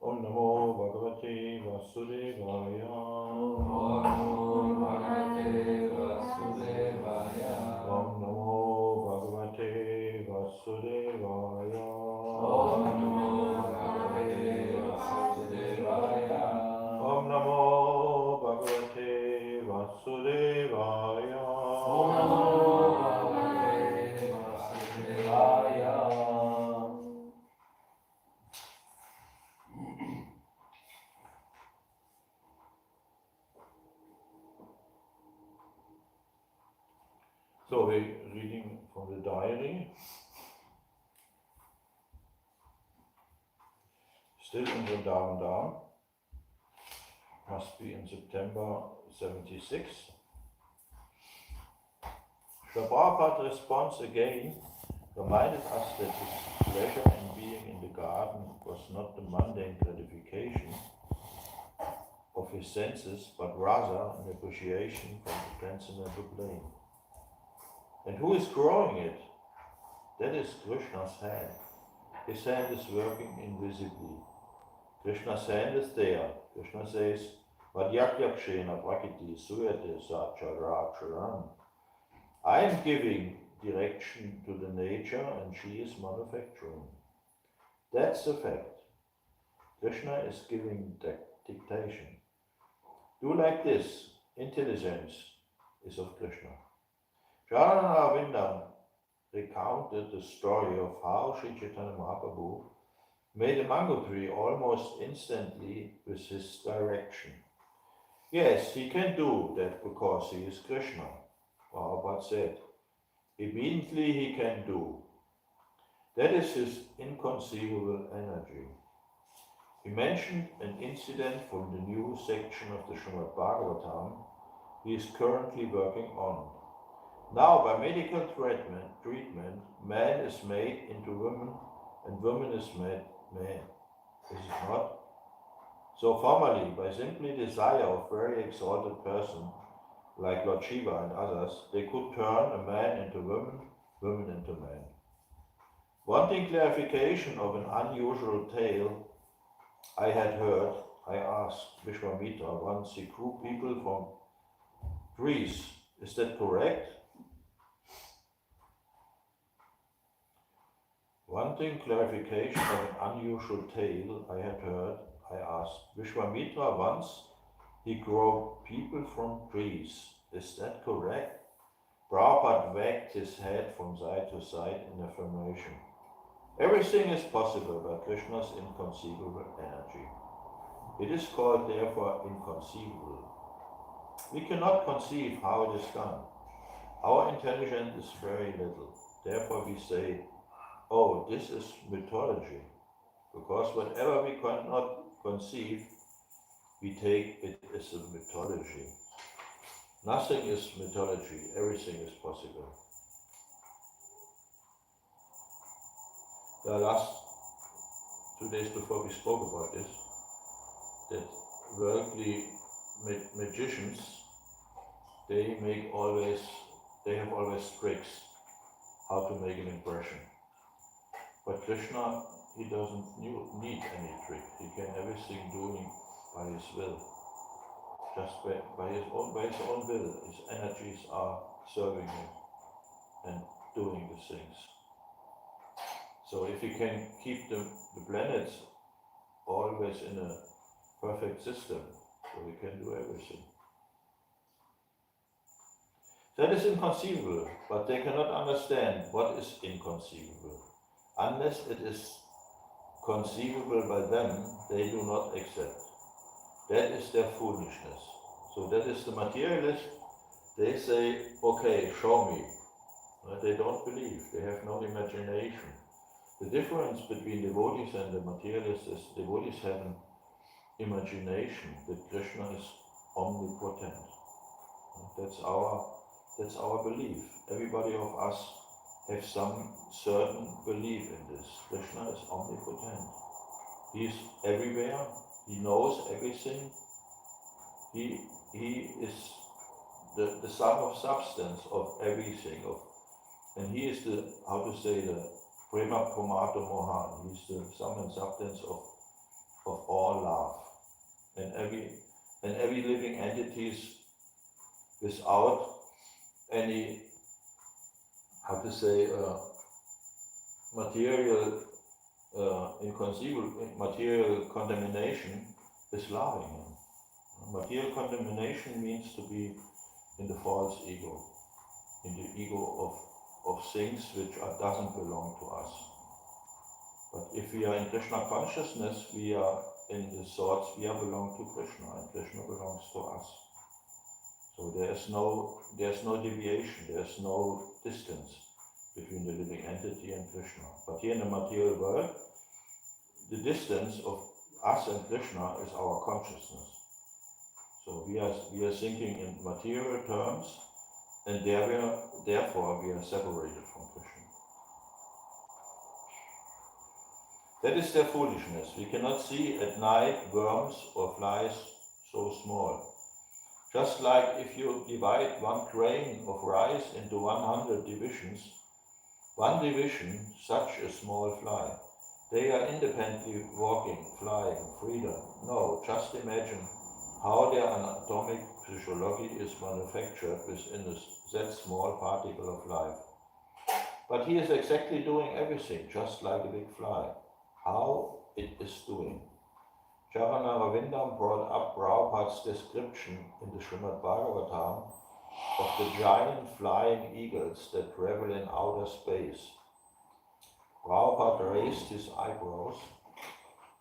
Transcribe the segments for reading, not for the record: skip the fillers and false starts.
Om Namo Bhagavate Vasudevaya. Om Namo Bhagavate Vasudevaya. Om Namo Bhagavate Vasudevaya. Om Namo Bhagavate Vasudevaya. Om Namo Bhagavate Vasudevaya. Om Namo Bhagavate Vasudevaya. So we're reading from the diary. Still in the down. Must be in September 76. Srila Prabhupada's response again reminded us that his pleasure in being in the garden was not the mundane gratification of his senses, but rather an appreciation from the transcendental plane. And who is growing it? That is Krishna's hand. His hand is working invisibly. Krishna's hand is there. Krishna says, Vadyakshena Prakriti Suyate Sacharacharan. I am giving direction to the nature and she is manufacturing. That's the fact. Krishna is giving dictation. Do like this. Intelligence is of Krishna. Charanaravinda recounted the story of how Sri Chaitanya Mahaprabhu made a mango tree almost instantly with his direction. Yes, he can do that because he is Krishna. Prabhupada said, immediately he can do. That is his inconceivable energy. He mentioned an incident from the new section of the Srimad Bhagavatam he is currently working on. Now, by medical treatment, man is made into woman and woman is made man. Is it not? So formerly, by simply desire of very exalted person, like Lord Shiva and others, they could turn a man into woman, woman into man. Wanting clarification of an unusual tale I had heard, I asked Vishwamitra once he grew people from trees. Is that correct? Wanting clarification of an unusual tale I had heard, I asked Vishwamitra once he grew people from trees. Is that correct? Prabhupada wagged his head from side to side in affirmation. Everything is possible by Krishna's inconceivable energy. It is called therefore inconceivable. We cannot conceive how it is done. Our intelligence is very little. Therefore we say, oh, this is mythology. Because whatever we cannot conceive, we take it as a mythology. Nothing is mythology, everything is possible. The last 2 days before we spoke about this, that worldly magicians, they have always tricks how to make an impression. But Krishna, he doesn't need any trick. He can everything doing by his will. Just by his own will. His energies are serving him and doing the things. So if he can keep the planets always in a perfect system, so he can do everything. That is inconceivable, but they cannot understand what is inconceivable. Unless it is conceivable by them, they do not accept. That is their foolishness. So that is the materialist. They say, okay, show me. But they don't believe. They have no imagination. The difference between devotees and the materialists is devotees have an imagination that Krishna is omnipotent. That's our belief. Everybody of us have some certain belief in this. Krishna is omnipotent. He is everywhere. He knows everything. He is the sum of substance of everything. And he is the Prema Pramata Mohan. He is the sum and substance of all love. And every living entities without any material inconceivable material contamination is loving him. Material contamination means to be in the false ego, in the ego of things which doesn't belong to us. But if we are in Krishna consciousness, we are in the thoughts, we belong to Krishna and Krishna belongs to us. So there's no deviation, there's no distance between the living entity and Krishna. But here in the material world, the distance of us and Krishna is our consciousness. So we are thinking in material terms, and therefore we are separated from Krishna. That is their foolishness. We cannot see at night worms or flies so small. Just like if you divide one grain of rice into 100 divisions, one division, such a small fly, they are independently walking, flying, freedom. No, just imagine how their anatomic physiology is manufactured within that small particle of life. But he is exactly doing everything, just like a big fly. How it is doing. Charanaravinda brought up Prabhupada's description in the Srimad Bhagavatam of the giant flying eagles that travel in outer space. Prabhupada raised his eyebrows.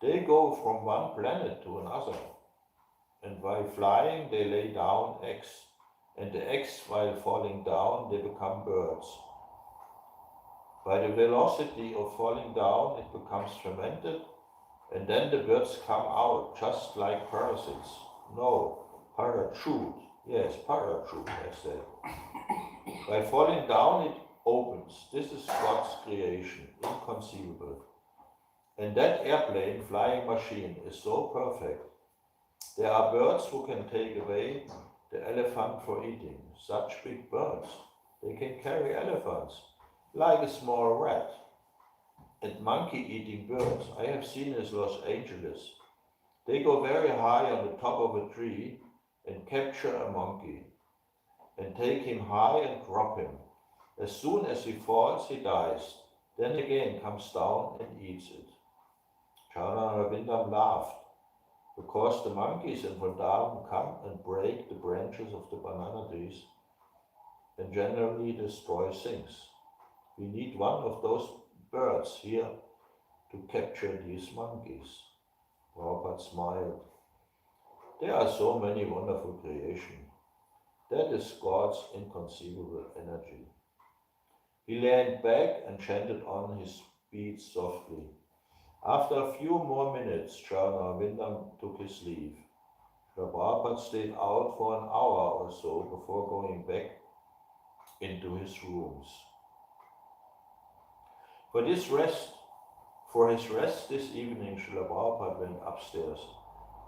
They go from one planet to another, and while flying they lay down eggs, and the eggs, while falling down, they become birds. By the velocity of falling down, it becomes fermented, and then the birds come out just like parasites. No, parachute. Yes, parachute, I said. By falling down, it opens. This is God's creation, inconceivable. And that airplane, flying machine, is so perfect. There are birds who can take away the elephant for eating. Such big birds. They can carry elephants, like a small rat. And monkey-eating birds, I have seen in Los Angeles. They go very high on the top of a tree and capture a monkey, and take him high and drop him. As soon as he falls, he dies. Then again comes down and eats it. Charanaravinda laughed, because the monkeys in Vrindavan come and break the branches of the banana trees and generally destroy things. We need one of those birds here to capture these monkeys. Prabhupada smiled. There are so many wonderful creations. That is God's inconceivable energy. He leaned back and chanted on his beads softly. After a few more minutes, Charanaravinda took his leave. Prabhupada stayed out for an hour or so before going back into his rooms. For his rest this evening, Srila Prabhupada went upstairs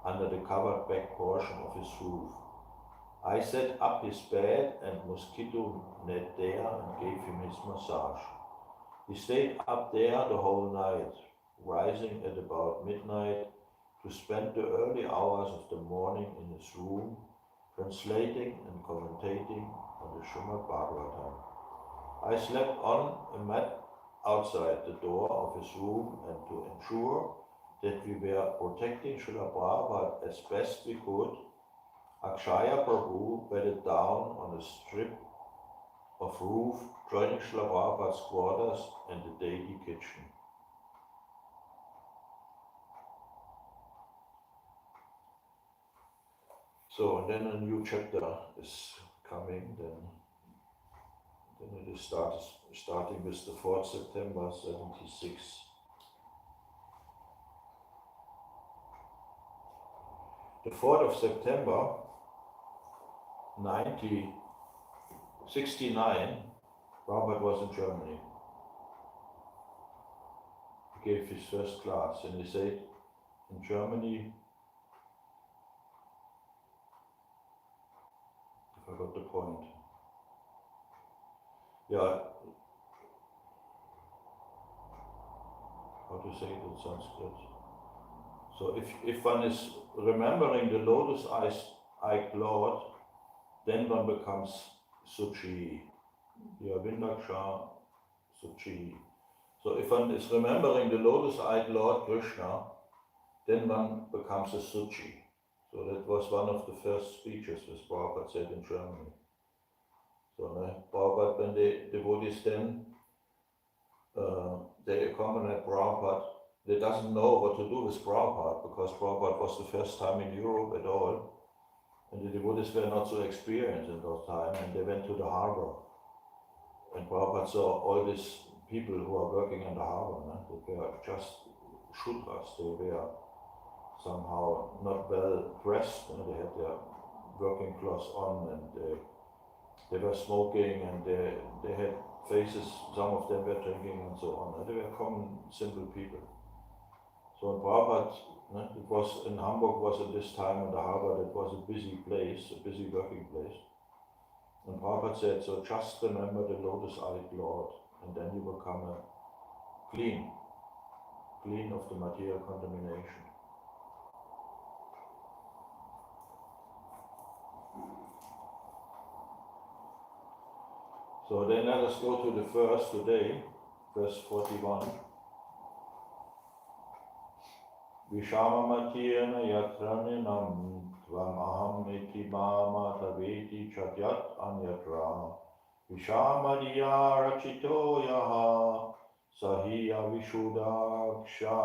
under the covered back portion of his roof. I set up his bed and mosquito net there and gave him his massage. He stayed up there the whole night, rising at about midnight to spend the early hours of the morning in his room, translating and commentating on the Srimad Bhagavatam. I slept on a mat outside the door of his room, and to ensure that we were protecting Srila Prabhupada as best we could, Akshaya Prabhu bedded down on a strip of roof joining Srila Prabhupada's quarters and the daily kitchen. So, and then a new chapter is coming, then it is starting with the 4th September 76. The 4th of September 1969, Robert was in Germany. He gave his first class and he said, in Germany, I forgot the point. Yeah, how to say it in Sanskrit. So if one is remembering the lotus-eyed Lord, then one becomes Suchi. Yavindaksha Suchi. So if one is remembering the lotus-eyed Lord Krishna, then one becomes a Suchi. So that was one of the first speeches which Prabhupada said in Germany. So Prabhupada, when the devotees then they accompany Prabhupada, they doesn't know what to do with Prabhupada, because Prabhupada was the first time in Europe at all. And the devotees were not so experienced in those time, and they went to the harbor. And Prabhupada saw all these people who are working in the harbor. They were just shudras. They were somehow not well dressed. They had their working clothes on, and they were smoking, and they had faces. Some of them were drinking, and so on. And they were common, simple people. So in Prabhupada, it was in Hamburg, was at this time in the harbor, it was a busy place, a busy working place. And Prabhupada said, so just remember the lotus-eyed Lord, and then you become clean of the material contamination. So then let us go to the verse today, verse 41. Vishamamatiyana yatraninam tvam aham iti mama taveti chatyat anyatra. Vishamadiya rachito yaha sahiya vishudaksha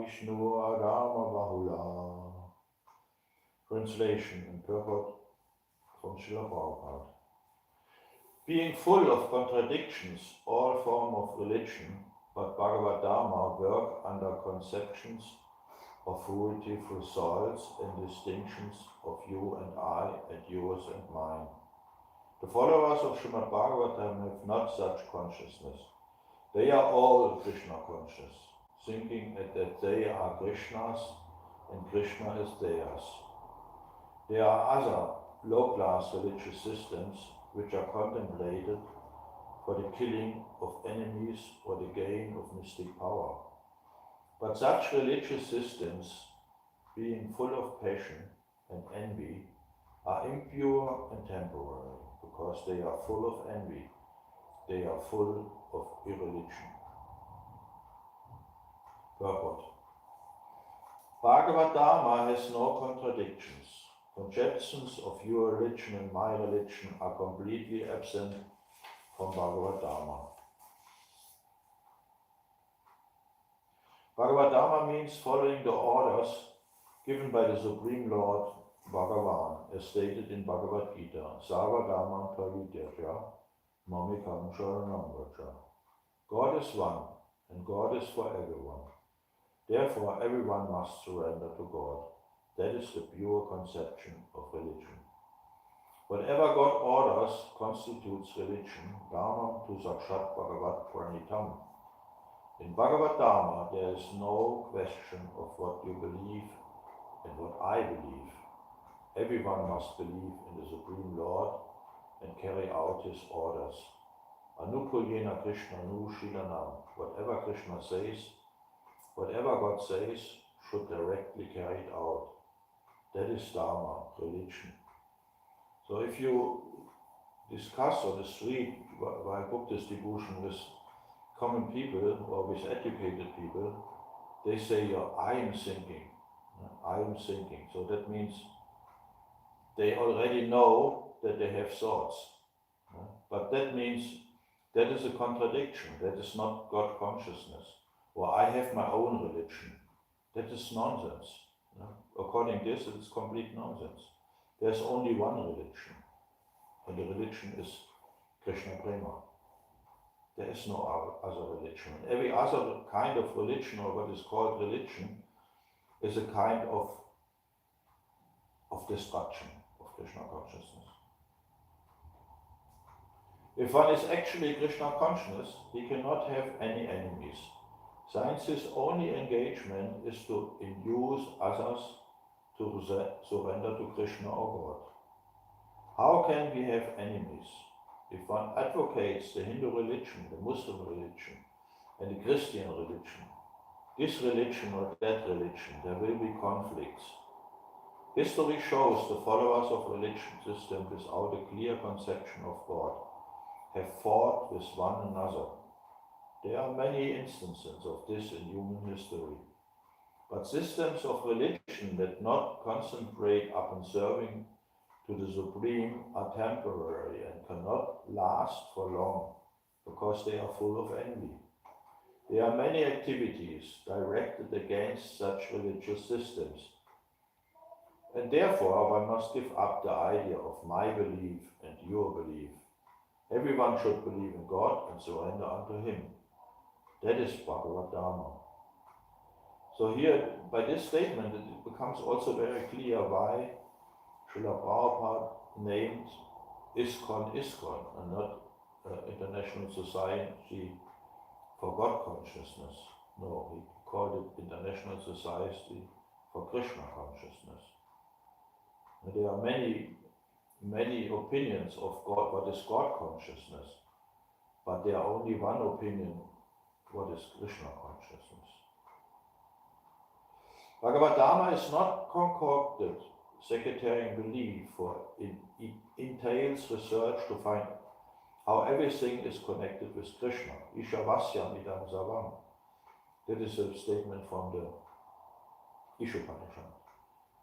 vishnu arama bahula. Translation and purport from Srila Prabhupada. Being full of contradictions, all form of religion, but Bhagavad-dharma work under conceptions of fruitive results and distinctions of you and I, and yours and mine. The followers of Srimad Bhagavatam have not such consciousness. They are all Krishna conscious, thinking that they are Krishna's and Krishna is theirs. There are other low-class religious systems which are contemplated for the killing of enemies or the gain of mystic power. But such religious systems, being full of passion and envy, are impure and temporary, because they are full of envy, they are full of irreligion. Purport. Bhagavad-dharma has no contradictions. Conceptions of your religion and my religion are completely absent from Bhagavad-dharma. Bhagavad-dharma means following the orders given by the Supreme Lord Bhagavan, as stated in Bhagavad Gita, Sarva-dharma pavidyaja, mamikam sharanam vraja. God is one, and God is for everyone. Therefore, everyone must surrender to God. That is the pure conception of religion. Whatever God orders constitutes religion, dharma tu sakshat bhagavat pranitam. In Bhagavad-dharma, there is no question of what you believe and what I believe. Everyone must believe in the Supreme Lord and carry out his orders. Anukulyena Krishna nu shilanam. Whatever Krishna says, whatever God says, should directly carry it out. That is dharma, religion. So if you discuss or read Buddhist devotion with common people or with educated people, they say, I am thinking. I am thinking. So that means they already know that they have thoughts. But that means that is a contradiction. That is not God consciousness. Or I have my own religion. That is nonsense. According to this, it's complete nonsense. There's only one religion. And the religion is Krishna Prema. There is no other religion. Every other kind of religion, or what is called religion, is a kind of destruction of Krishna consciousness. If one is actually Krishna conscious, he cannot have any enemies. Science's only engagement is to induce others to surrender to Krishna or God. How can we have enemies? If one advocates the Hindu religion, the Muslim religion, and the Christian religion, this religion or that religion, there will be conflicts. History shows the followers of religion system without a clear conception of God have fought with one another. There are many instances of this in human history. But systems of religion that not concentrate upon serving to the Supreme are temporary and cannot last for long because they are full of envy. There are many activities directed against such religious systems. And therefore one must give up the idea of my belief and your belief. Everyone should believe in God and surrender unto Him. That is Bhagavatam. So here, by this statement, it becomes also very clear why Srila Prabhupada named ISKCON and not International Society for God Consciousness. No, he called it International Society for Krishna Consciousness. And there are many opinions of God, what is God consciousness, but there are only one opinion, what is Krishna consciousness. Bhagavatam is not concocted sectarian belief, for it entails research to find how everything is connected with Krishna. Ishavasyam idam savam. That is a statement from the Ishopanishad.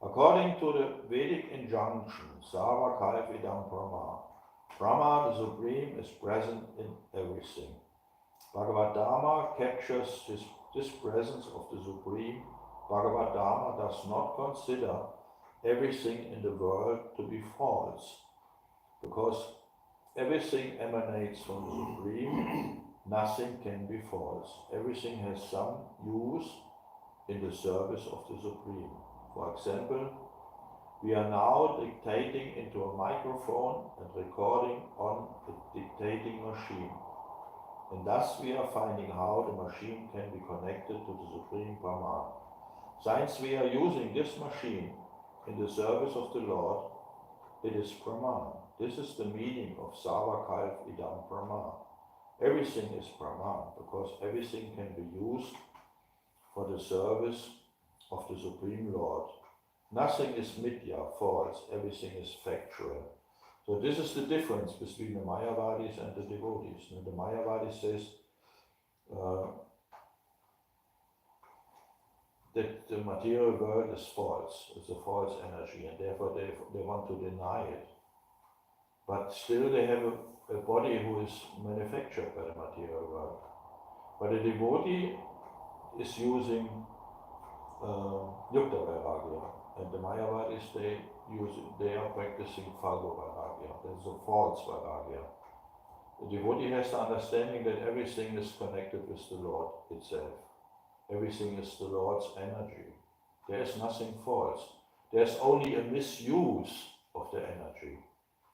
According to the Vedic injunction, Sarva Kalp idam Brahma. Brahma, the Supreme, is present in everything. Bhagavatam captures this presence of the Supreme. Bhagavatam does not consider everything in the world to be false, because everything emanates from the Supreme. Nothing can be false. Everything has some use in the service of the Supreme. For example, we are now dictating into a microphone and recording on a dictating machine. And thus we are finding how the machine can be connected to the Supreme Brahman. Since we are using this machine in the service of the Lord, it is Brahman. This is the meaning of Sarva Kalp idam Brahman. Everything is Brahman, because everything can be used for the service of the Supreme Lord. Nothing is mithya, false, everything is factual. So this is the difference between the Mayavadis and the devotees. And the Mayavadi says that the material world is false, it's a false energy, and therefore they want to deny it. But still they have a body who is manufactured by the material world. But a devotee is using Yukta Vairagya, and the Mayavadis, they are practicing Phalgu Vairagya. That's a false Vairagya. The devotee has the understanding that everything is connected with the Lord itself. Everything is the Lord's energy. There is nothing false. There's only a misuse of the energy.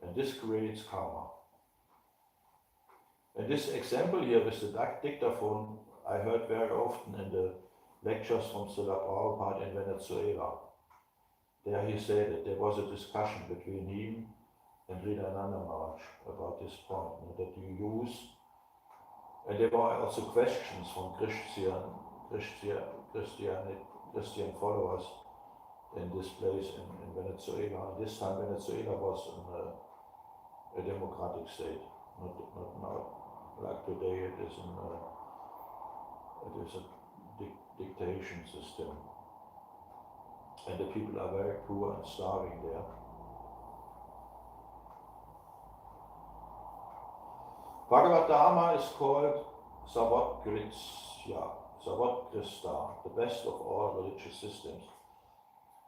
And this creates karma. And this example here with the dictaphone, I heard very often in the lectures from Srila Prabhupada in Venezuela. There he said that there was a discussion between him and Ridananda Maharaj about this point, that you use, and there were also questions from Christian followers in this place in Venezuela. This time Venezuela was a democratic state, not now like today. It is a dictation system, and the people are very poor and starving there. Bhagavatam is called Savakrista, the best of all religious systems.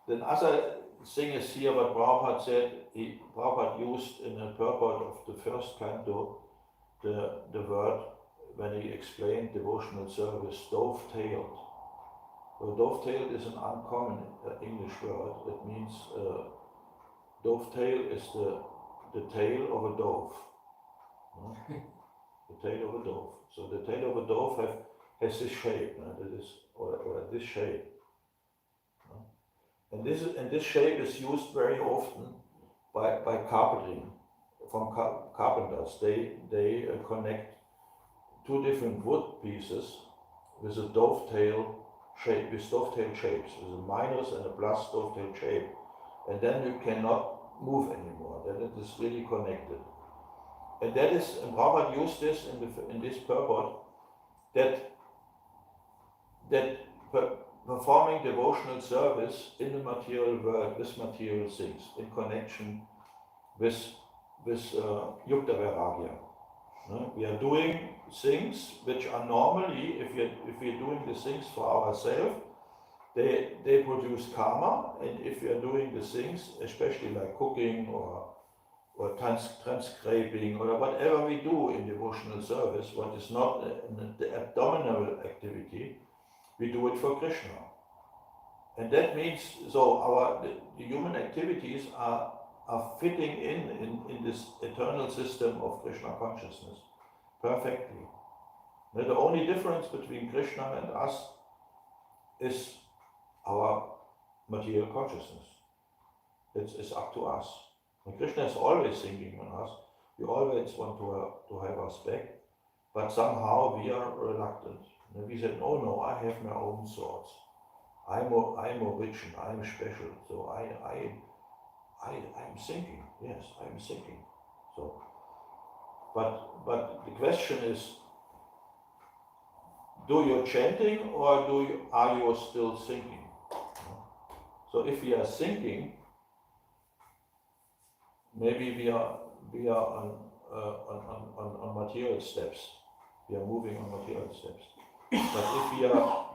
Then other thing is here what Prabhupada said. Prabhupada used in the purport of the first canto the word, when he explained devotional service, dove-tailed. So dove-tailed is an uncommon English word. It means dove-tail is the tail of a dove. The tail of a dove. So the tail of a dove has this shape, or this shape. And this shape is used very often by carpentering, from carpenters. They connect two different wood pieces with a dovetail shape, with dovetail shapes, with a minus and a plus dovetail shape, and then you cannot move anymore. Then it is really connected. And that is, and Prabhupada used this in this purport, that performing devotional service in the material world with material things, in connection with Yukta Vairagya. We are doing things which are normally, if we are doing the things for ourselves, they produce karma, and if we are doing the things, especially like cooking or transcribing or whatever we do in devotional service, what is not the abdominal activity, we do it for Krishna. And that means, so the human activities are fitting in this eternal system of Krishna consciousness perfectly. Now, the only difference between Krishna and us is our material consciousness. It's up to us. And Krishna is always thinking on us. We always want to have us back, but somehow we are reluctant. And we said, no, I have my own thoughts. I'm original, I'm special. So I'm thinking. Yes, I'm thinking. So, but the question is, do you chanting or are you still thinking? So if we are thinking, maybe we are on material steps. We are moving on material steps. But if we are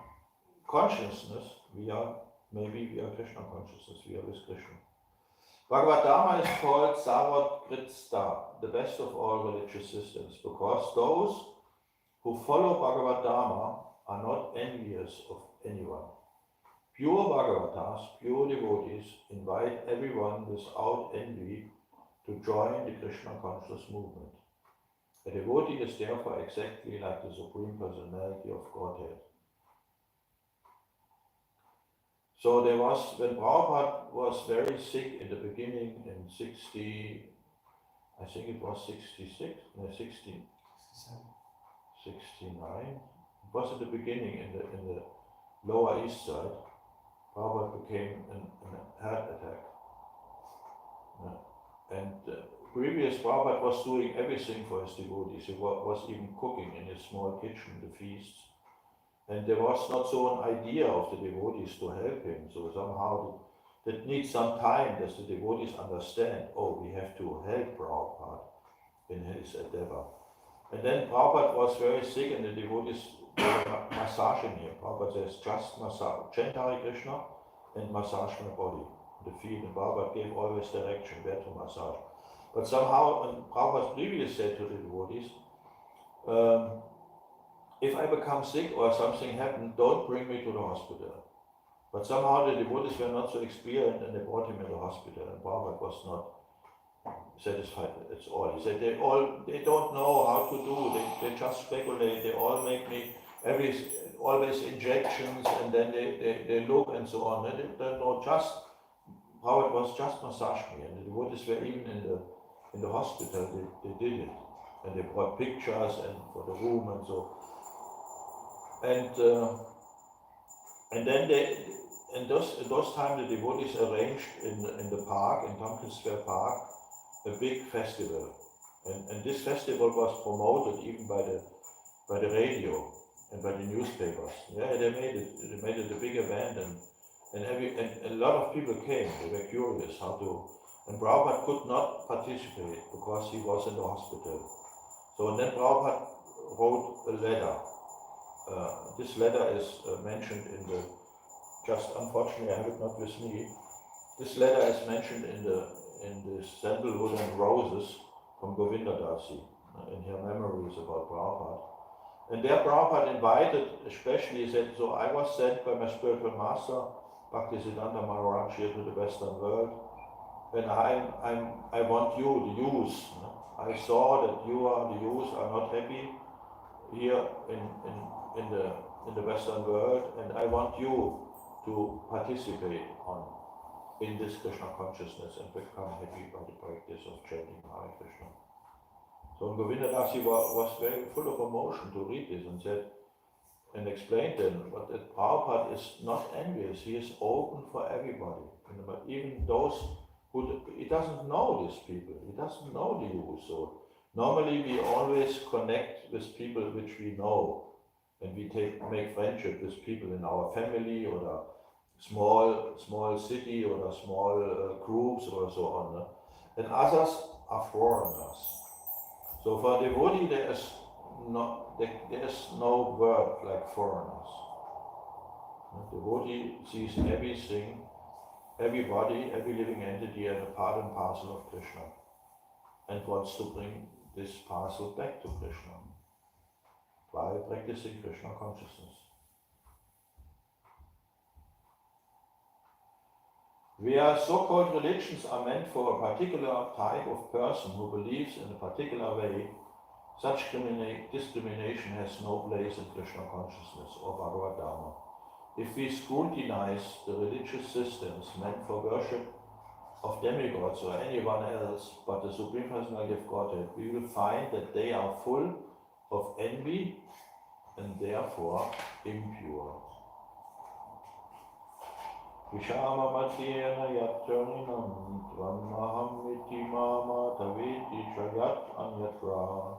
consciousness, we are Krishna consciousness. We are with Krishna. Bhagavatam is called Savat Kritsta, the best of all religious systems, because those who follow Bhagavatam are not envious of anyone. Pure Bhagavatas, pure devotees, invite everyone without envy to join the Krishna conscious movement. A devotee is therefore exactly like the Supreme Personality of Godhead. So there was, when Prabhupada was very sick in the beginning in 60, I think it was 66, no, 69. It was at the beginning in the lower east side. Prabhupada became a heart attack. And previous Prabhupada was doing everything for his devotees. He was even cooking in his small kitchen, the feasts. And there was not so an idea of the devotees to help him. So somehow that needs some time that the devotees understand, we have to help Prabhupada in his endeavor. And then Prabhupada was very sick and the devotees were massaging him. Prabhupada says, just massage, chant Hare Krishna and massage my body, the feet. And Prabhupada gave always direction where to massage. But somehow, and Prabhupada previous said to the devotees, if I become sick or something happened, don't bring me to the hospital. But somehow the devotees were not so experienced and they brought him in the hospital and Prabhupada was not satisfied. It's all. He said they don't know how to do. They just speculate. They all make me always injections and then they look and so on. They don't know just how it was. Just massage me. And the devotees were even in the hospital. They did it and they brought pictures and for the room and so. And then those times the devotees arranged in the park, in Tompkins Square Park, a big festival. And this festival was promoted even by the radio and by the newspapers. Yeah, they made it a big event and a lot of people came. They were curious how to. And Prabhupada could not participate because he was in the hospital. So then Prabhupada wrote a letter. This letter is mentioned in the, just unfortunately I have it not with me, this letter is mentioned in the Sandalwood and Roses from Govinda Dasi, in her memories about Prabhupada. And there Prabhupada invited, especially he said, so I was sent by my spiritual master, Bhaktisiddhanta Maharaj, here to the Western world, and I want you, the youth. I saw that you are the youth are not happy here in the Western world, and I want you to participate in this Krishna consciousness and become happy by the practice of chanting Hare Krishna. So Govinda Dasi was very full of emotion to read this and said and explained them, but that Prabhupada is not envious. He is open for everybody, even those who he doesn't know these people. He doesn't know the youth. So normally we always connect with people which we know. And we make friendship with people in our family or a small city or a small groups or so on. And others are foreigners. So for a devotee there is no word like foreigners. The devotee sees everything, everybody, every living entity as a part and parcel of Krishna and wants to bring this parcel back to Krishna by practicing Krishna consciousness. Where so-called religions are meant for a particular type of person who believes in a particular way, such discrimination has no place in Krishna consciousness or Bhagavatam. If we scrutinize the religious systems meant for worship of demigods or anyone else but the Supreme Personality of Godhead, we will find that they are full of envy and therefore impure. Vishama Matyena Yatyaninam Tvamaham Iti Mama Taveti Chayat Anyatra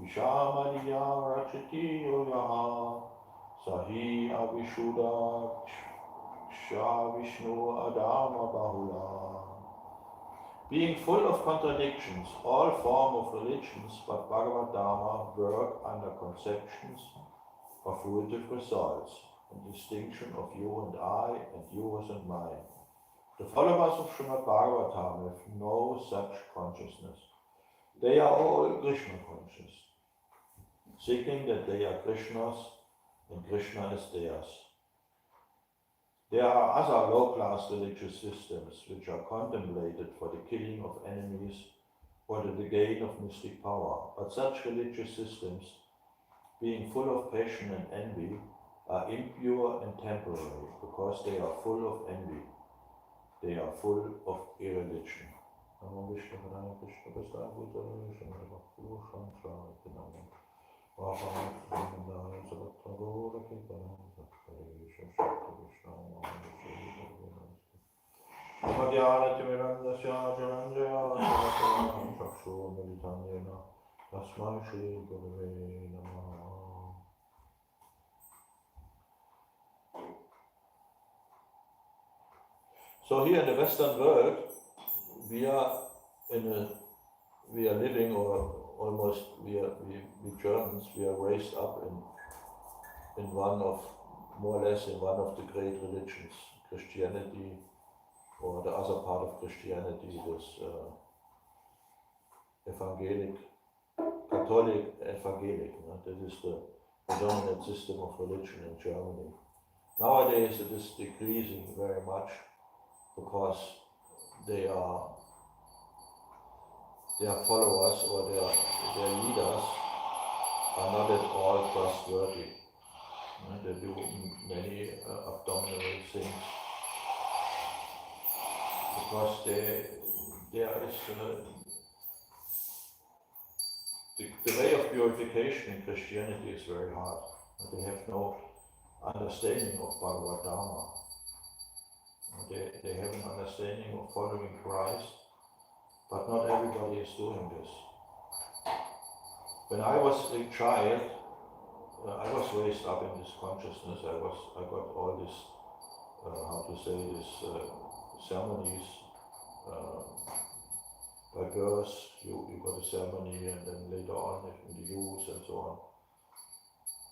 Vishamadiya Rachiti Yoyaha Sahi Avishuddha Ksha Vishnu Adama Bahula. Being full of contradictions, all form of religions but Bhagavad Dharma work under conceptions of fruitive results and distinction of you and I and yours and mine. The followers of Srimad Bhagavatam have no such consciousness. They are all Krishna conscious, seeking that they are Krishna's and Krishna is theirs. There are other low-class religious systems which are contemplated for the killing of enemies or the gain of mystic power, but such religious systems, being full of passion and envy, are impure and temporary because they are full of envy. They are full of irreligion. So here in the Western world, we are living, or almost we Germans, we are raised up in one of, more or less in one of the great religions, Christianity, or the other part of Christianity, this Catholic evangelic. That is the dominant system of religion in Germany. Nowadays it is decreasing very much because their followers or their leaders are not at all trustworthy. They do many abominable things because there is the way of purification in Christianity is very hard. They have no understanding of Bhagavad Dharma. They have an understanding of following Christ, but not everybody is doing this. When I was a child, I was raised up in this consciousness. I got all this, ceremonies. By birth, you got a ceremony, and then later on in the youth and so on.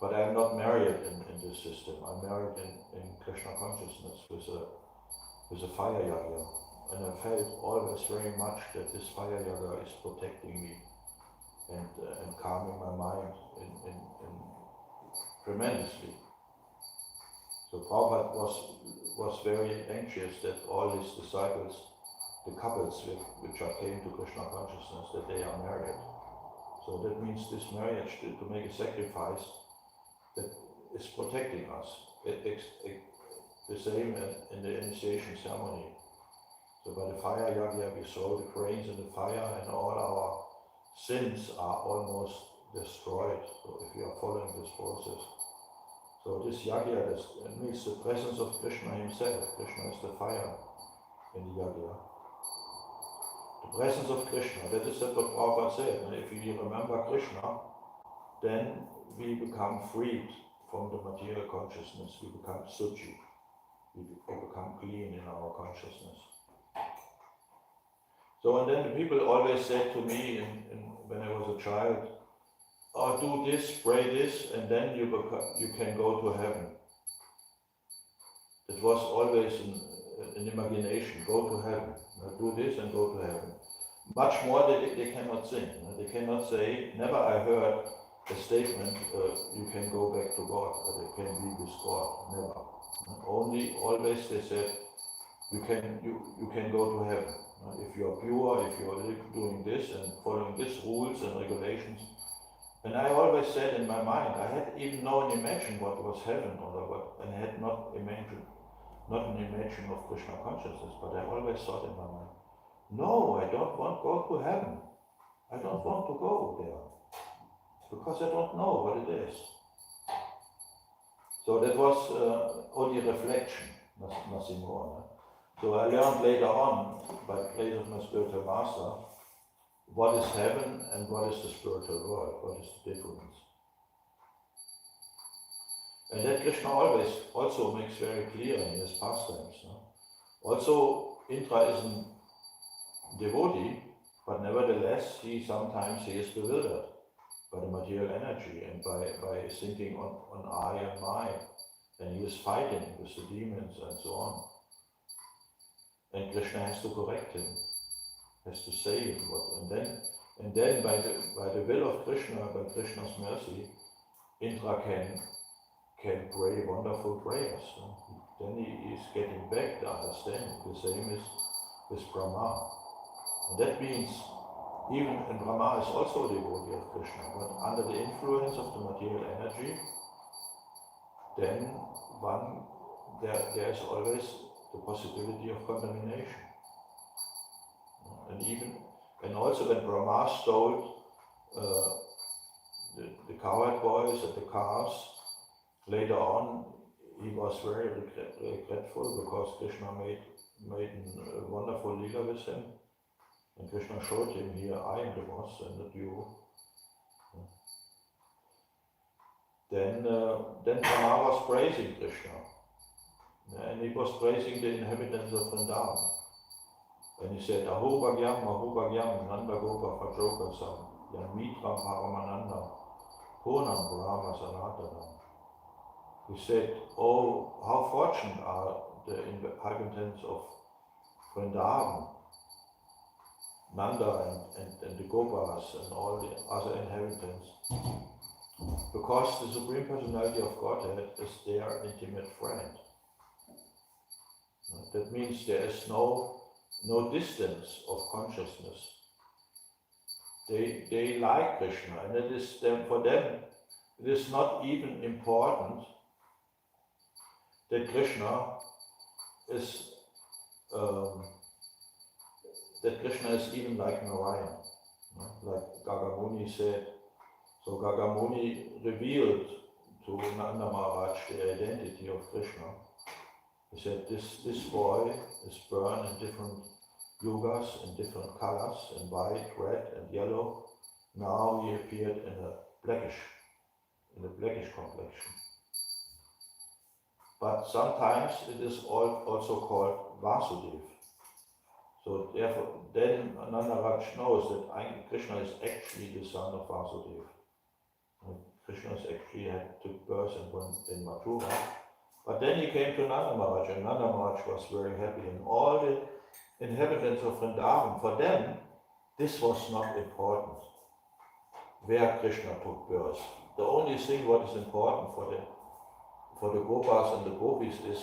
But I am not married in this system. I'm married in Krishna consciousness with a fire yaga. And I felt always very much that this fire yaga is protecting me and calming my mind in tremendously. So Prabhupada was very anxious that all his disciples, the couples which came to Krishna consciousness, that they are married. So that means this marriage, to make a sacrifice, that is protecting us. The same in the initiation ceremony. So by the fire yagya we throw the grains in the fire and all our sins are almost destroyed. So if we are following this process. So this yagya means the presence of Krishna himself. Krishna is the fire in the yagya. The presence of Krishna, that is what Prabhupada said. And if we remember Krishna, then we become freed from the material consciousness. We become suchi. We become clean in our consciousness. So, and then the people always said to me when I was a child, oh, do this, pray this, and then you can go to heaven. it was always an imagination, go to heaven, do this and go to heaven. Much more they cannot think. They cannot say, never I heard a statement, you can go back to God, or you can be with God, never. Only, always they said, you can go to heaven. If you are pure, if you are doing this and following these rules and regulations. And I always said in my mind, I had even not imagined what was heaven or what, and I had not an imagine of Krishna consciousness, but I always thought in my mind, no, I don't want to go to heaven. I don't want to go there, because I don't know what it is. So that was only reflection, nothing more. No? So I learned later on, by the grace of my spiritual master, what is heaven and what is the spiritual world, what is the difference. And that Krishna always also makes very clear in his pastimes. No? Also, Indra is a devotee, but nevertheless he is bewildered by the material energy and by thinking on I and my, and he is fighting with the demons and so on. And Krishna has to correct him, has to say him and then by the will of Krishna, by Krishna's mercy, Indra can pray wonderful prayers. Then he is getting back the understanding. The same is with Brahma. And that means even and Brahma is also a devotee of Krishna, but under the influence of the material energy, then there is always the possibility of contamination. And also when Brahma stole the cowherd boys and the calves, later on he was very regretful because Krishna made a wonderful lila with him. And Krishna showed him here, I am the boss and not you. Then Brahma was praising Krishna. And he was praising the inhabitants of Vrindavan. And he said, Aho Bhagyam, Nanda Gopa Fajoka Sam, Yamitram Paramananda, Purnam Brahma Sanatanam. He said, oh, how fortunate are the inhabitants of Vrindavan, Nanda and the Gopas and all the other inhabitants, because the Supreme Personality of Godhead is their intimate friend. That means there is no distance of consciousness. They like Krishna, and it is for them it is not even important that Krishna is even like Narayan, like Gagamuni said. So Gagamuni revealed to Nanda Maharaj the identity of Krishna. He said, this boy is born in different yugas, in different colors, in white, red and yellow. Now he appeared in a blackish complexion. But sometimes it is also called Vasudev. So therefore, then Nandaraj knows that Krishna is actually the son of Vasudev. And Krishna took birth in Mathura. But then he came to Nanda Maharaj, and Nanda Maharaj was very happy. And all the inhabitants of Vrindavan, for them, this was not important, where Krishna took birth. The only thing what is important for the Gopas and the Gopis is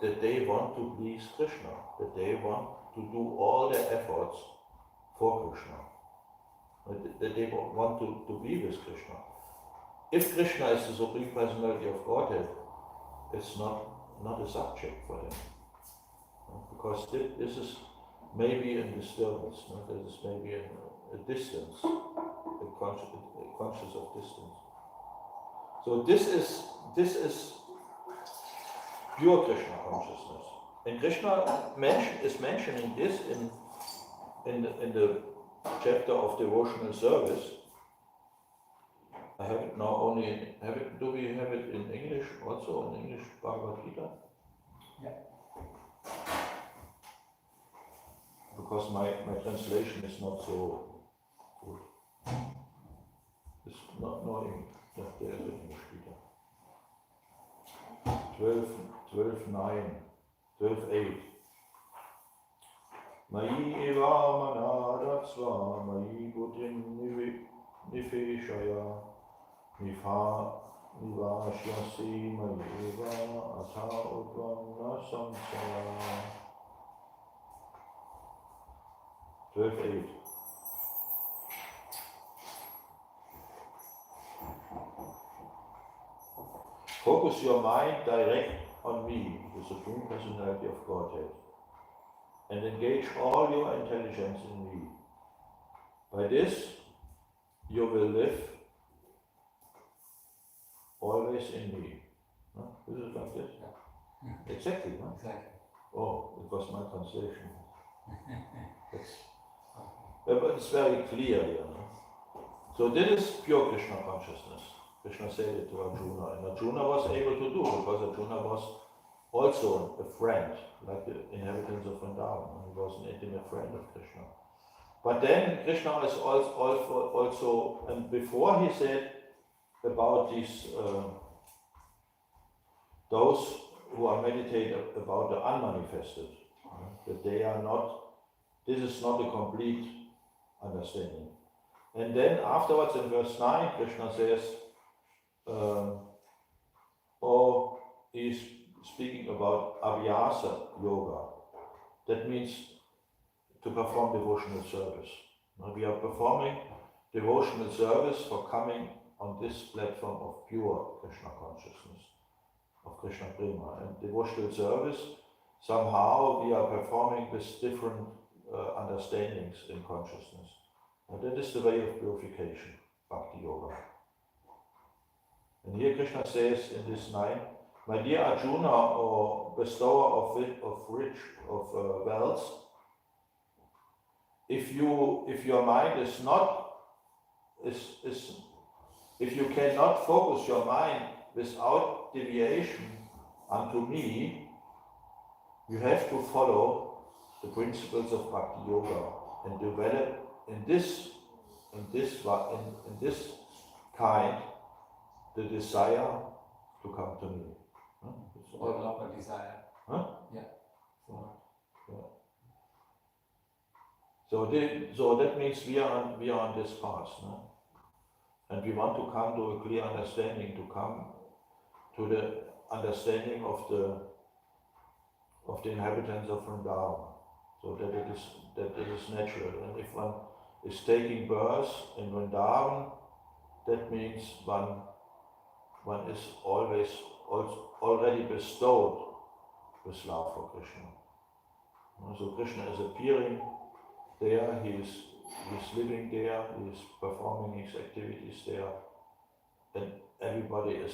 that they want to please Krishna, that they want to do all their efforts for Krishna, that they want to be with Krishna. If Krishna is the Supreme Personality of Godhead, it's not a subject for them, because this is maybe a disturbance, this is maybe a distance, a conscious of distance. So this is pure Krishna consciousness, and Krishna is mentioning this in the chapter of devotional service. I have it now only do we have it in English also, in English Bhagavad Gita? Yeah. Because my translation is not so good. It's not English. There is English Gita. 12:9, 12:8. Mayi eva manadatsva, mayi buddhim nifeshaya, nivashyasi mayi eva atha udvanna samsara. 12:8. Focus your mind direct on me, the Supreme Personality of Godhead, and engage all your intelligence in me. By this, you will live always in me. Huh? Is it like this? Yeah. Exactly, huh? Exactly. Oh, it was my translation. But it's very clear here. No? So this is pure Krishna consciousness. Krishna said it to Arjuna, and Arjuna was able to do because Arjuna was also a friend, like the inhabitants of Vrindavan. He was an intimate friend of Krishna. But then Krishna is also, and before he said about these, those who are meditating about the unmanifested, that they are not, this is not a complete understanding. And then afterwards in verse 9, Krishna says, or he's speaking about abhyasa yoga. That means to perform devotional service. Now we are performing devotional service for coming on this platform of pure Krishna consciousness, of Krishna Prema. And devotional service, somehow we are performing with different understandings in consciousness. And that is the way of purification, Bhakti Yoga. And here Krishna says in this 9, my dear Arjuna, or bestower of wealth, if your mind is not, if you cannot focus your mind without deviation unto me, you have to follow the principles of Bhakti Yoga and develop in this kind the desire to come to me. Develop a desire. Huh? Yeah. So that means we are on this path, no? And we want to come to a clear understanding, to come to the understanding of the inhabitants of Vrindavan, so that it is natural. And if one is taking birth in Vrindavan, that means one is already bestowed with love for Krishna. So Krishna is appearing there, he is living there, he is performing his activities there, and everybody is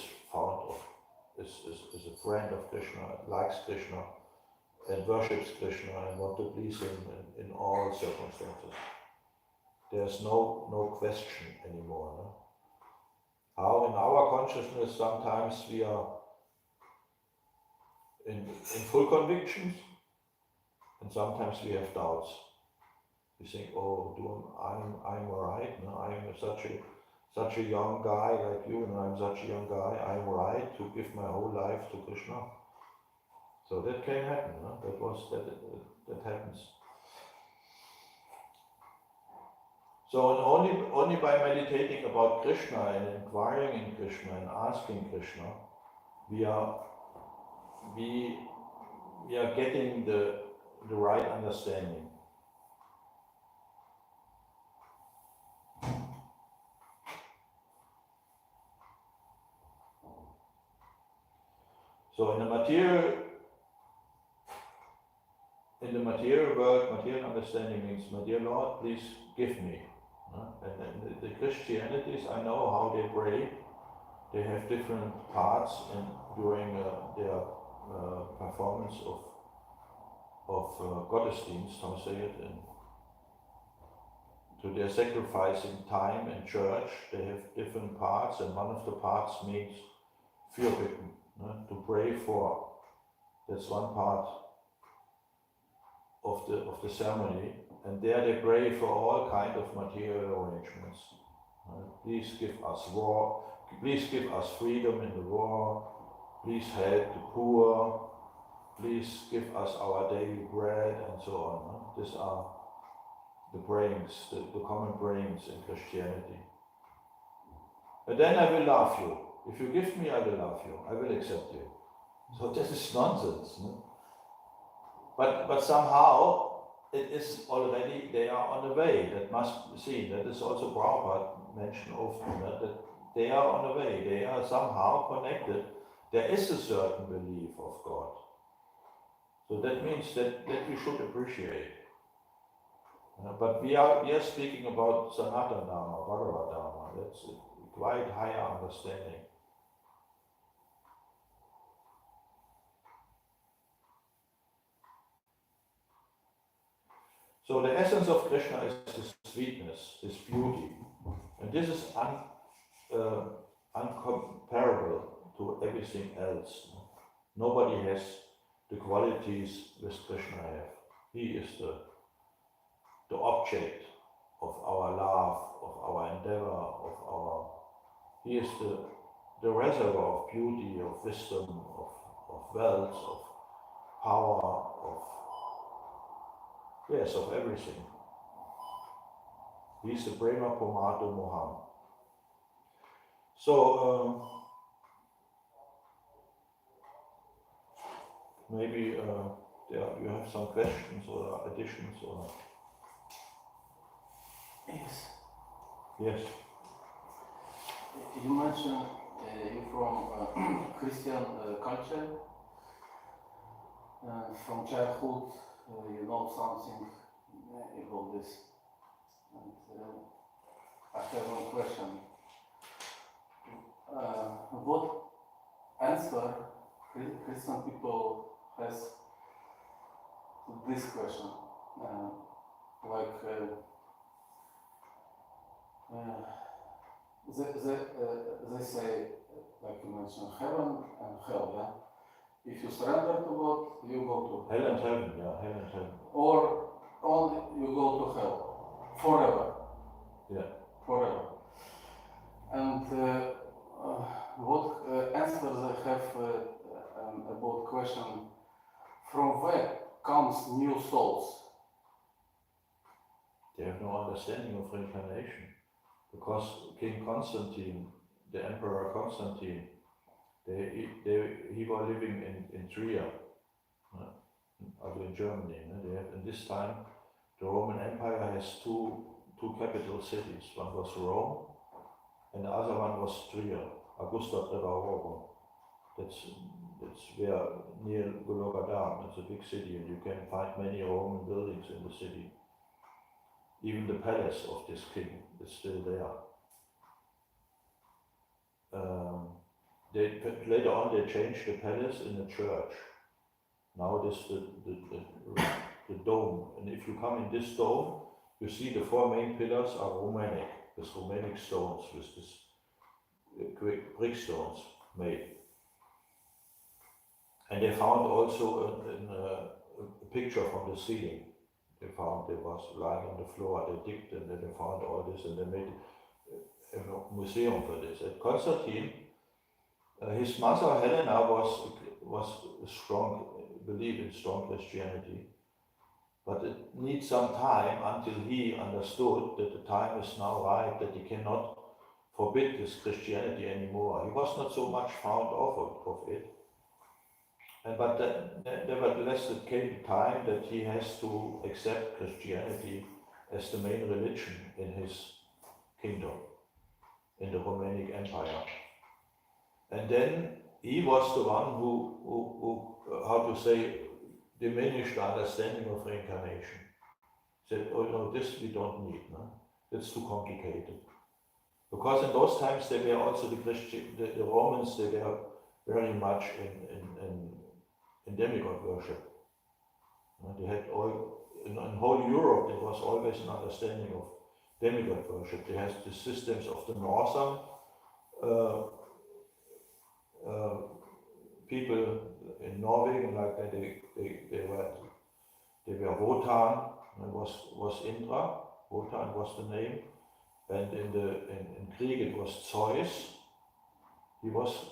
is a friend of Krishna, likes Krishna, and worships Krishna and want to please him in all circumstances. There's no question anymore. No? How in our consciousness sometimes we are in full convictions, and sometimes we have doubts. We think, oh, I'm alright, no? I'm such a young guy like you, and I'm such a young guy, I'm right to give my whole life to Krishna. So that can happen, no? That happens. So only by meditating about Krishna and inquiring in Krishna and asking Krishna, we are getting the right understanding. So in the material world, material understanding means, my dear Lord, please give me. And the Christianities, I know how they pray. They have different parts during their performance of gottesdienst, how say it, to their sacrificing time in church. They have different parts, and one of the parts means Fürbitten, to pray for. That's one part of the ceremony, and there they pray for all kind of material arrangements. Please give us freedom in the war. please help the poor, please give us our daily bread, and so on. No? These are the prayings, the common prayings in Christianity. And then I will love you. If you give me, I will love you. I will accept you. So this is nonsense. No? But somehow it is already, they are on the way. That must be seen. That is also Prabhupada mentioned often, that they are on the way. They are somehow connected. There is a certain belief of God. So that means that we should appreciate. But we are speaking about Sanatana Dharma, Bhagavatam. That's a quite higher understanding. So the essence of Krishna is his sweetness, his beauty. And this is uncomparable to everything else. Nobody has the qualities which Krishna have. He is the object of our love, of our endeavor, he is the reservoir of beauty, of wisdom, of wealth, of power, of everything. He is the Prema Pumado Moham. So maybe you have some questions or additions or Yes. Yes. You mentioned you from Christian culture. From childhood, you know something about this. And I have one question. What answer Christian people has to this question? They say, like you mentioned, heaven and hell, yeah? If you surrender to God, you go to Hell and heaven, yeah, hell and heaven. Or only you go to hell, forever. Yeah. Forever. And what answer they have about question, from where comes new souls? They have no understanding of reincarnation. Because King Constantine, the Emperor Constantine, he was living in Trier, also in Germany. They have, in this time, the Roman Empire has two capital cities. One was Rome, and the other one was Trier, Augusta Trevirorum. That's where near Gologadam. It's a big city, and you can find many Roman buildings in the city. Even the palace of this king is still there. Later on they changed the palace in a church. Now it is the dome. And if you come in this dome, you see the four main pillars are Romanic, with Romanic stones, with this brick stones made. And they found also a picture from the ceiling. They found it was lying on the floor, they digged and then they found all this and they made a museum for this. At Constantine, his mother Helena was a strong, believed in strong Christianity, but it needs some time until he understood that the time is now right, that he cannot forbid this Christianity anymore. He was not so much fond of it. But nevertheless, it came the time that he has to accept Christianity as the main religion in his kingdom, in the Romanic Empire. And then he was the one who how to say, diminished the understanding of reincarnation. Said, oh no, this we don't need, no? It's too complicated. Because in those times they were also the Romans, they were very much in demigod worship. They had in whole Europe there was always an understanding of demigod worship. They had the systems of the northern people in Norway, like that, they were Wotan, was Indra. Wotan was the name, and in Krieg it was Zeus, This was,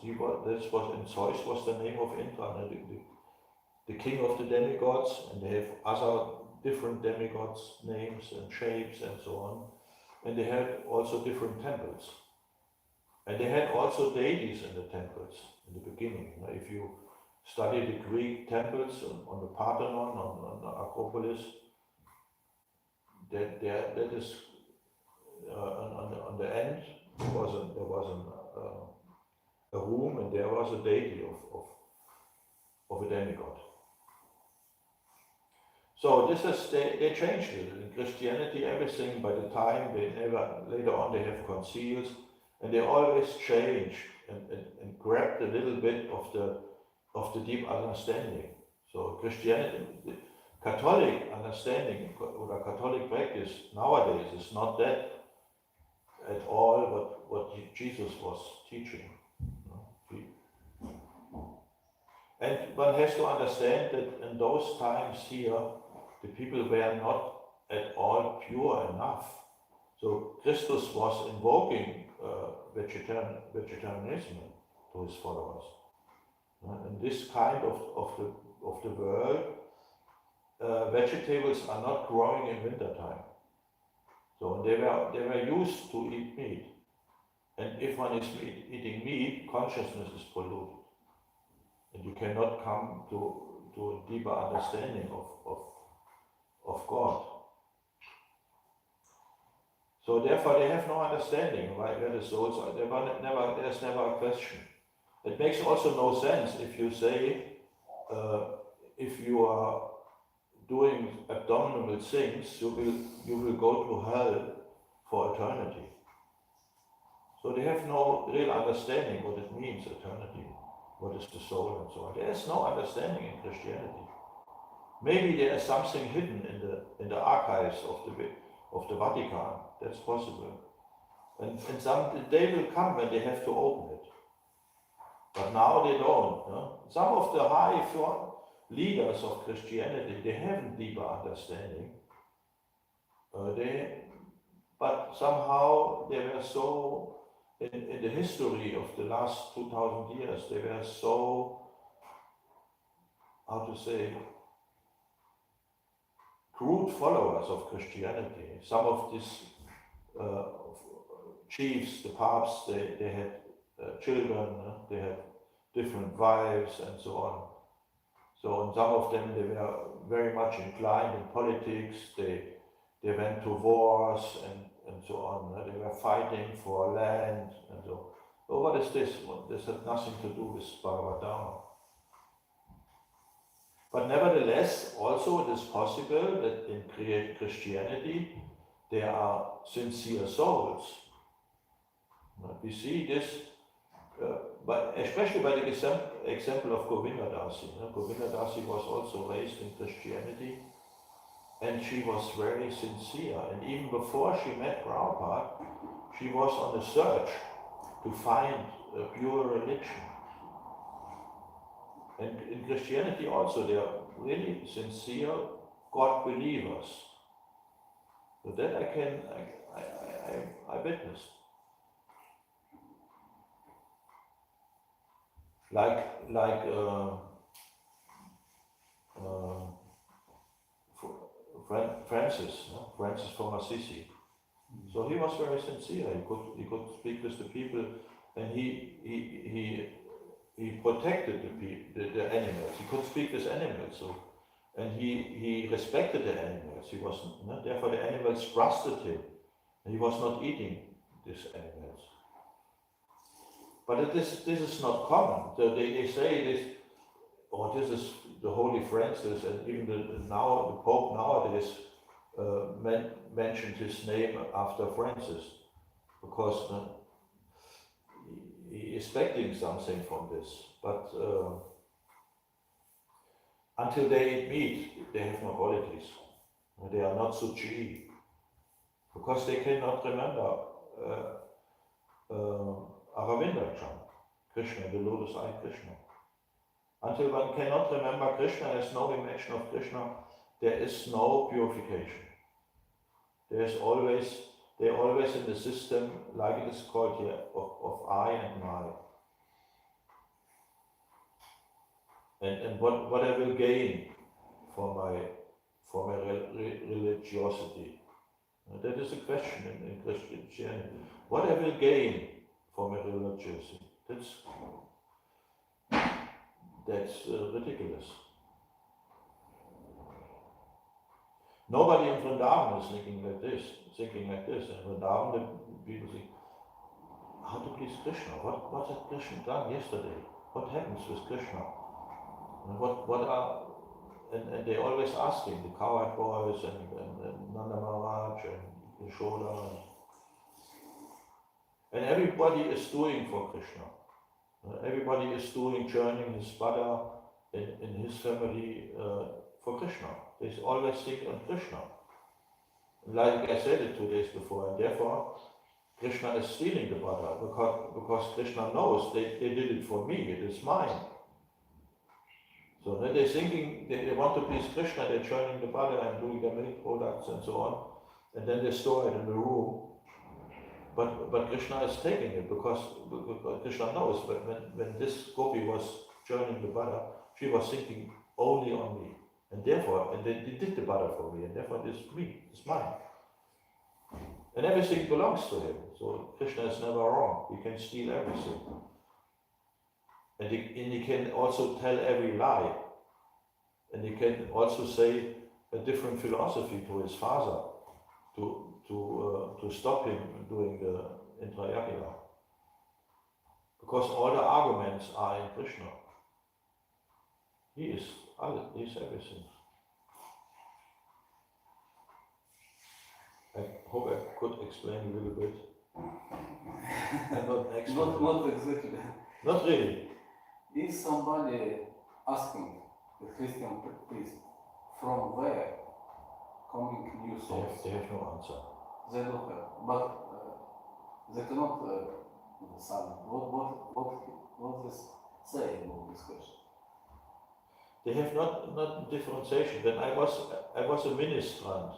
and Zeus was the name of Indra, the king of the demigods, and they have other different demigods names and shapes and so on. And they had also different temples. And they had also deities in the temples in the beginning. If you study the Greek temples on the Parthenon, on the Acropolis, that is on the end there was a room, and there was a deity of a demigod. So this is they changed it in Christianity. Everything by the time later on they have concils, and they always change and grab a little bit of the deep understanding. So Christianity, the Catholic understanding or Catholic practice nowadays is not that at all what Jesus was teaching. And one has to understand that in those times here, the people were not at all pure enough. So Christus was invoking vegetarianism to his followers. In this kind of the world, vegetables are not growing in wintertime. So they were used to eat meat. And if one is eating meat, consciousness is polluted. And you cannot come to a deeper understanding of God. So therefore they have no understanding where the souls are. There's never a question. It makes also no sense if you say, if you are doing abominable things, you will go to hell for eternity. So they have no real understanding what it means, eternity, what is the soul and so on. There is no understanding in Christianity. Maybe there is something hidden in the archives of the Vatican. That's possible. And some day will come when they have to open it. But now they don't. No? Some of the high leaders of Christianity, they have a deeper understanding. But somehow they were so, in the history of the last 2000 years, they were so, how to say, crude followers of Christianity. Some of these chiefs, the popes, they had children, they had different wives and so on. So and some of them, they were very much inclined in politics. They went to wars and so on. They were fighting for land and so. So what is this? Well, this had nothing to do with Bhagavatam. But nevertheless, also it is possible that in Christianity there are sincere souls. We see this, but especially by the example of Govinda Dasi. Govinda Dasi was also raised in Christianity, and she was very sincere. And even before she met Prabhupada, she was on the search to find a pure religion. And in Christianity also, they are really sincere God believers. So that I witnessed. Like Francis from Assisi. So he was very sincere. He could speak with the people, and he protected the animals. He could speak with animals, so, and he respected the animals. He was therefore the animals trusted him, and he was not eating these animals. But this is not common. So they say this, or this is the Holy Francis, and even the Pope nowadays mentioned his name after Francis, because he is expecting something from this. But until they meet, they have no qualities. They are not suchi, because they cannot remember Aravinda Chan, Krishna, the lotus-eyed Krishna. Until one cannot remember Krishna, there is no image of Krishna, there is no purification. They're always in the system, like it is called here, of I and my. And what I will gain for my religiosity. That is a question in Christianity. What I will gain for my religiosity? That's ridiculous. Nobody in Vrindavan is thinking like this. In Vrindavan, the people think, how to please Krishna? What had Krishna done yesterday? What happens with Krishna? And they always asking the cowherd boys and Nanda Maharaj and Yashoda. And everybody is doing for Krishna. Everybody is doing, churning his Pada in his family for Krishna. They always think on Krishna. Like I said it 2 days before, and therefore Krishna is stealing the Pada because Krishna knows they did it for me, it is mine. So then they're thinking they want to please Krishna, they're churning the butter and doing their milk products and so on, and then they store it in the room. But Krishna is taking it because Krishna knows. But when this gopi was churning the butter, she was thinking only on me, and therefore, they did the butter for me, and therefore it is me, it's mine, and everything belongs to him. So Krishna is never wrong. He can steal everything. And he can also tell every lie. And he can also say a different philosophy to his father to stop him doing the intrayagya. Because all the arguments are in Krishna. He is everything. I hope I could explain a little bit. Not exactly. Not really. If somebody asking the Christian priest from where coming new souls, They have no answer. they don't have, but they cannot understand what is saying about this question. They have not differentiation. When I was a ministrant,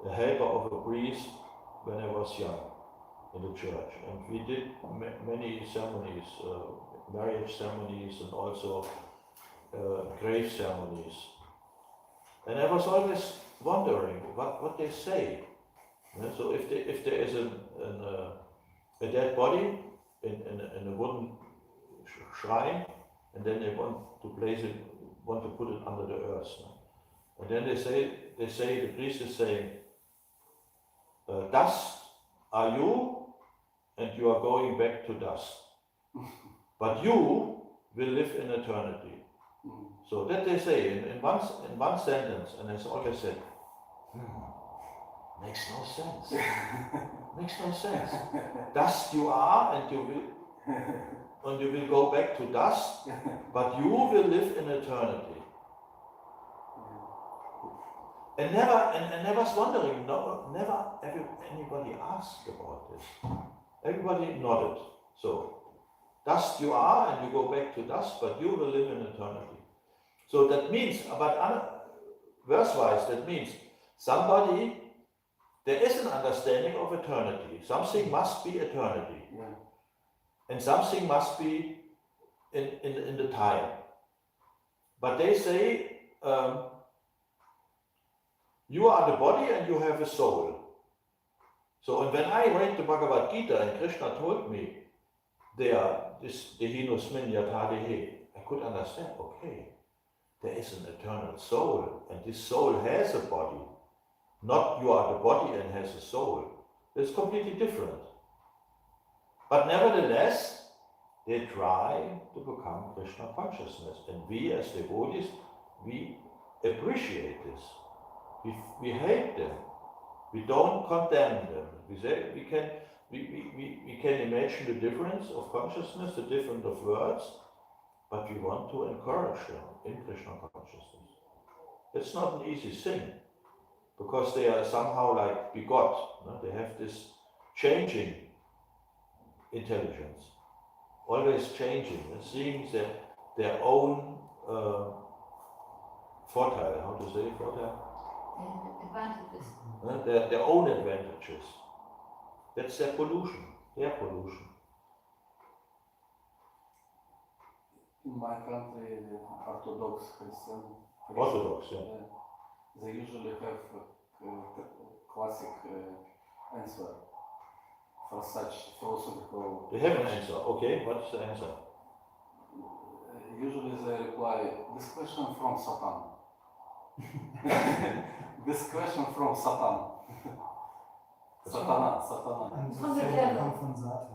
a helper of a priest when I was young in the church, and we did many ceremonies, marriage ceremonies, and also grave ceremonies. And I was always wondering what they say. So if there is a dead body in a wooden shrine, and then they want to put it under the earth, and then they say the priest is saying, dust are you, and you are going back to dust, but you will live in eternity. So that they say in one sentence, and as always said, makes no sense. Makes no sense. Dust you are, and you will go back to dust, but you will live in eternity. And I was wondering, never anybody asked about this. Everybody nodded. So, dust you are, and you go back to dust, but you will live in eternity. So that means, but verse-wise, that means there is an understanding of eternity. Something must be eternity. Yeah. And something must be in the time. But they say, you are the body and you have a soul. So, and when I read the Bhagavad Gita and Krishna told me, dehinusmin yatadehe, I could understand, okay, there is an eternal soul, and this soul has a body. Not you are the body and has a soul. It's completely different. But nevertheless, they try to become Krishna consciousness. And we as devotees, we appreciate this. We hate them. We don't condemn them. We say we can imagine the difference of consciousness, the difference of words, but we want to encourage them in Krishna consciousness. It's not an easy thing, because they are somehow like begot. No? They have this changing intelligence, always changing, and seeing their own Vorteil, how to say Vorteil? Advantages. Their own advantages. That's their pollution. In my country, the Orthodox Christian, Orthodox, yeah. They usually have classic answer for such philosophical. They have an answer. Okay, what's the answer? Usually they reply, this question from Satan. This question from Satan. Satana. And From the Satan devil. kommt von Satan.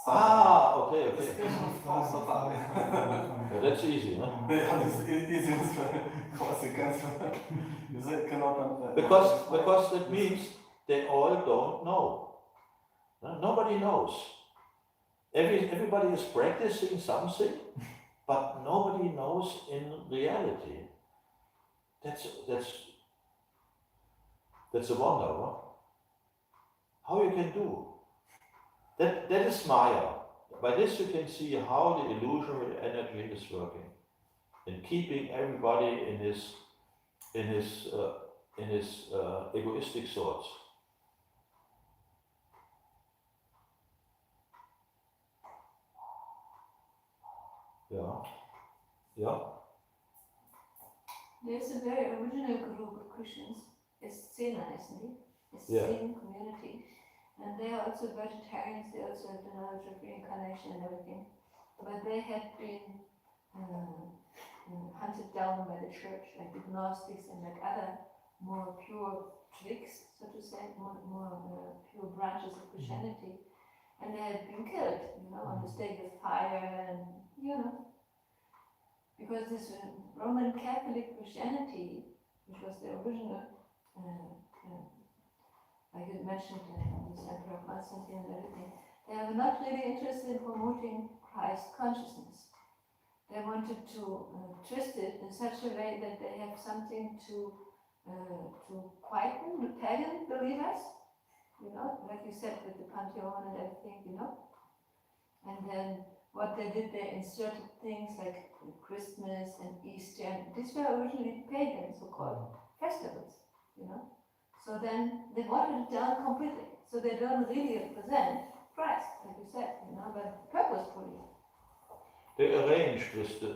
Ah, okay, This okay. question from Satan. Yeah, that's easy, huh? Yeah, this is classic answer. They cannot Because that means they all don't know. Nobody knows. Everybody is practicing something, but nobody knows in reality. That's a wonder, huh? How you can do. That is Maya. By this you can see how the illusory energy is working in keeping everybody in his egoistic thoughts. Yeah. There's a very original group of Christians, it's Sena, isn't it? It's Yeah. Zen community. And they are also vegetarians, they also have the knowledge of reincarnation and everything. But they had been hunted down by the church, like the Gnostics and like other more pure tricks, so to say, more pure branches of Christianity. And they had been killed, on the stake of fire and, because this Roman Catholic Christianity, which was the original, like you mentioned, this Emperor Constantine and everything, they were not really interested in promoting Christ consciousness. They wanted to twist it in such a way that they have something to quieten the pagan believers, like you said with the Pantheon and everything, And then what they did, they inserted things like Christmas and Easter, and these were originally pagan, so-called festivals, So then they watered it down completely. So they don't really represent Christ, like you said, but purposefully. They arranged with the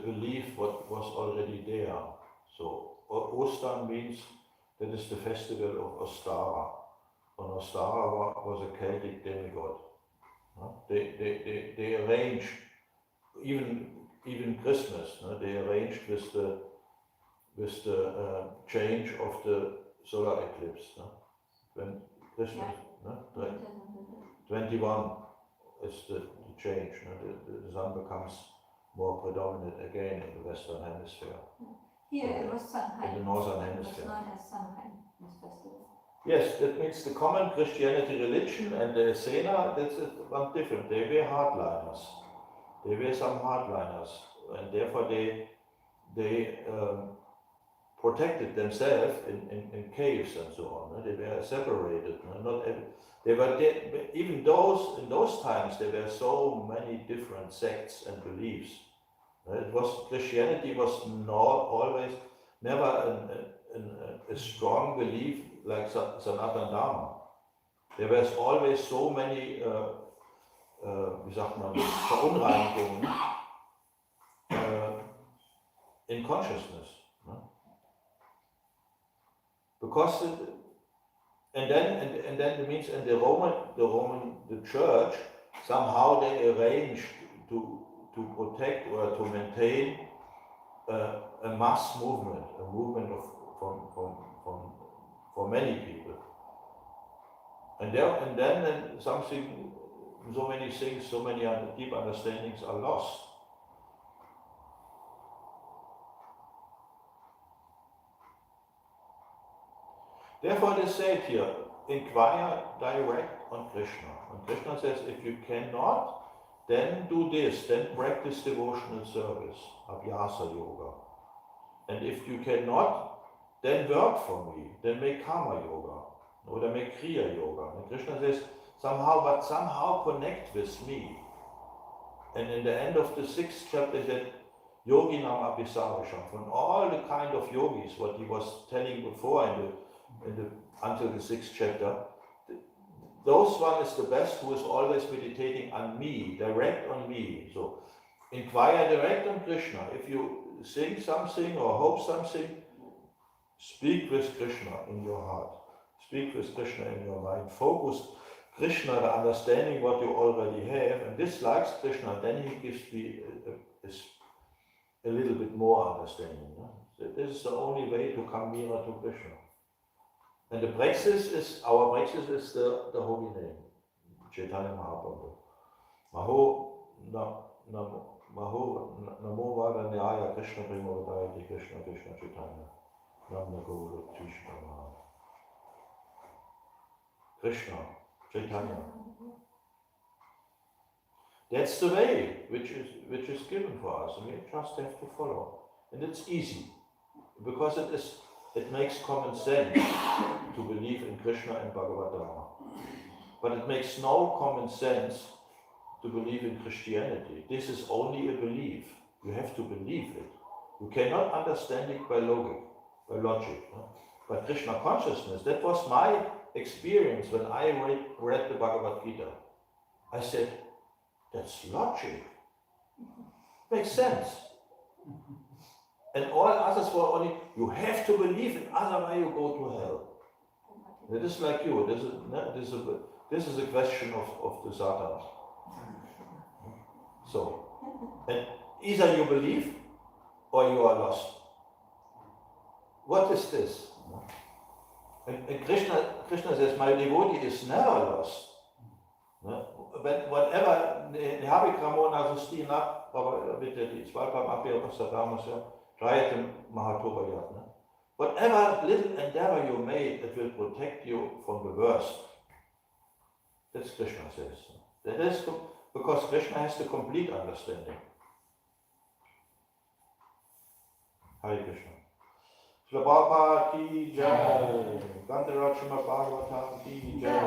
belief what was already there. So Ostern means that is the festival of Ostara. And Ostara was a Celtic demigod. They arranged even Christmas. They arranged with the change of the solar eclipse. When Christmas, 21 is the change. The sun becomes more predominant again in the Western Hemisphere. Here it was Samhain. In the Northern It was Hemisphere. known as Samhain, this festival. Yes, that means the common Christianity religion and the Sena, that's one different. They were hardliners. They were some hardliners, and therefore they protected themselves in caves and so on. They were separated. They were even those in those times. There were so many different sects and beliefs. Christianity was never a strong belief like Sanatana Dharma. There was always so many, Verunreinigungen in consciousness. Because and then it means in the church somehow they arranged to protect or to maintain a mass movement, a movement of for many people. And then something, so many things, so many deep understandings are lost. Therefore they say here, inquire direct on Krishna. And Krishna says, if you cannot, then do this, then practice devotional service, Abhyasa Yoga. And if you cannot, then work for me, then make Karma Yoga, or then make Kriya Yoga. And Krishna says, somehow connect with me. And in the end of the 6th chapter, he said, Yoginam Abhisarvasham, from all the kind of yogis, what he was telling before until the 6th chapter, those one is the best who is always meditating on me, direct on me. So inquire direct on Krishna. If you think something or hope something, speak with Krishna in your heart. Speak with Krishna in your mind. Focus Krishna, the understanding what you already have, and this likes Krishna, then he gives me a little bit more understanding. No? This is the only way to come nearer to Krishna. And the praxis is, our praxis is the holy name, Chaitanya Mahaprabhu. Namo Vadanyaya Krishna Premodayati Krishna Krishna Chaitanya. Namna Guru Krishna Maha. Krishna, Chaitanya. That's the way which is given for us, and we just have to follow. And it's easy, because it makes common sense to believe in Krishna and Bhagavatam. But it makes no common sense to believe in Christianity. This is only a belief. You have to believe it. You cannot understand it by logic. No? But Krishna consciousness, that was my experience when I read the Bhagavad Gita. I said, that's logic. Makes sense. And all others were only, you have to believe it, otherwise you go to hell. It is like you. This is a question of the Satan. So, and either you believe or you are lost. What is this? And Krishna says, my devotee is never lost. Whatever, Nehabikramona Sustina, whatever little endeavor you made, it will protect you from the worst. That's Krishna says. That is because Krishna has the complete understanding. Hare Krishna. Shri Prabhupada ki jai. Gantarachama Bhagavatam ki jai.